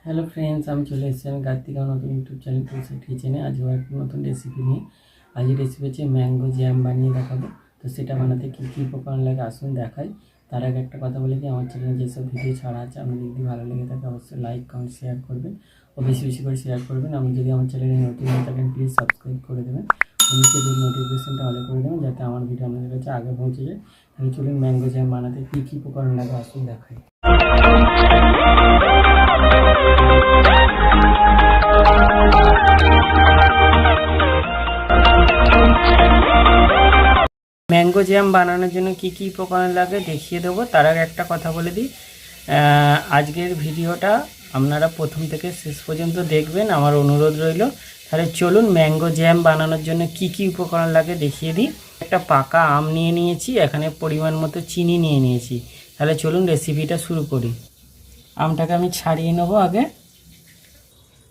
Hello friends, আমি চলে এসেছি আমি কার্তিক আমার নতুন ইউটিউব চ্যানেল তুলসী কিচেনে। আজকে একটা নতুন রেসিপি নিয়ে আজকের রেসিপি হচ্ছে ম্যাঙ্গো জ্যাম বানিয়ে দেখাবো। তো সেটা বানাতে কী কী উপকরণ লাগে আসুন দেখাই। তার আগে একটা কথা বলে দিই, আমার চ্যানেলে যেসব ভিডিও ছাড়া আছে আপনাদের যদি ভালো লেগে থাকে অবশ্যই লাইক কমেন্ট শেয়ার করবেন ও বেশি বেশি করে শেয়ার করবেন। আপনি যদি আমার চ্যানেলে নতুন হয়ে থাকেন প্লিজ সাবস্ক্রাইব করে দেবেন, নিচে নোটিফিকেশনটা অন করে দেবেন যাতে আমার ভিডিও আপনাদের কাছে আগে পৌঁছে যায়। তাহলে চলুন ম্যাঙ্গো জ্যাম বানাতে কী কী উপকরণ লাগে আসুন দেখাই। ম্যাঙ্গো জ্যাম বানানোর জন্য কি কি উপকরণ লাগে দেখিয়ে দেবো। তার আগে একটা কথা বলে দিই, আজকের ভিডিওটা আপনারা প্রথম থেকে শেষ পর্যন্ত দেখবেন, আমার অনুরোধ রইল। তাহলে চলুন ম্যাঙ্গো জ্যাম বানানোর জন্য কি কি উপকরণ লাগে দেখিয়ে দিই। একটা পাকা আম নিয়ে নিয়েছি, এখানে পরিমাণ মতো চিনি নিয়ে নিয়েছি। তাহলে চলুন রেসিপিটা শুরু করি। আমটাকে আমি ছাড়িয়ে নেবো। আগে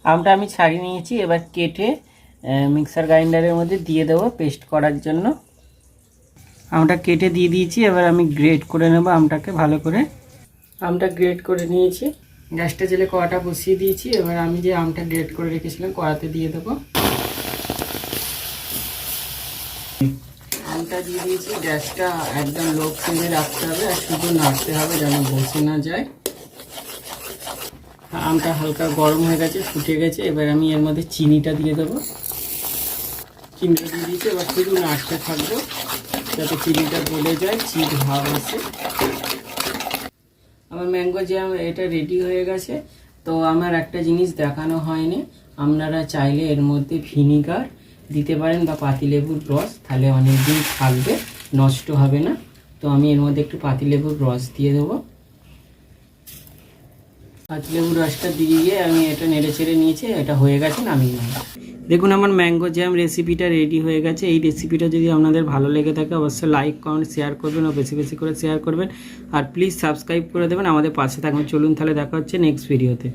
আমটা আমি ছাড়িয়ে নিয়েছি, এবার কেটে মিক্সার গ্রাইন্ডারের মধ্যে দিয়ে দেবো পেস্ট করার জন্য। আমটা কেটে দিয়ে দিয়েছি, এবার আমি গ্রেট করে নেব আমটাকে ভালো করে। আমটা গ্রেট করে নিয়েছি, গ্যাসটা জেলে কড়াটা বসিয়ে দিয়েছি। এবার আমি যে আমটা গ্রেট করে রেখেছিলাম কড়াতে দিয়ে দেবো। আমটা দিয়ে দিয়েছি, গ্যাসটা একদম লো ফ্লেমে রাখতে হবে আর শুধু নাড়তে হবে যেন বসে না যায়। আমটা হালকা গরম হয়ে গেছে, ফুটে গেছে। এবার আমি এর মধ্যে চিনিটা দিয়ে দেবো। চিনিটা দিয়ে দিয়েছি, এবার শুধু নাড়তে থাকবো যাতে চিনিটা গলে যায়, চিট ভাব আসে। আমার ম্যাঙ্গো জ্যাম এটা রেডি হয়ে গেছে। তো আমার একটা জিনিস দেখানো হয়নি, আপনারা চাইলে এর মধ্যে ভিনিগার দিতে পারেন বা পাতিলেবুর রস, তাহলে অনেক দিন থাকবে, নষ্ট হবে না। তো আমি এর মধ্যে একটু পাতিলেবুর রস দিয়ে দেবো। পাতিলেবুর রসটা দিয়ে আমি এটা নেড়ে চেড়ে নিয়েছি, এটা হয়ে গেছে, নামিয়ে নেব। দেখুন আমার ম্যাঙ্গো জ্যাম রেসিপিটা রেডি হয়ে গেছে। এই রেসিপিটা যদি আপনাদের ভালো লেগে থাকে অবশ্যই লাইক কমেন্ট শেয়ার করবেন ও বেশি বেশি করে শেয়ার করবেন। আর প্লিজ সাবস্ক্রাইব করে দেবেন, আমাদের পাশে থাকবেন। চলুন তাহলে দেখা হচ্ছে নেক্সট ভিডিওতে।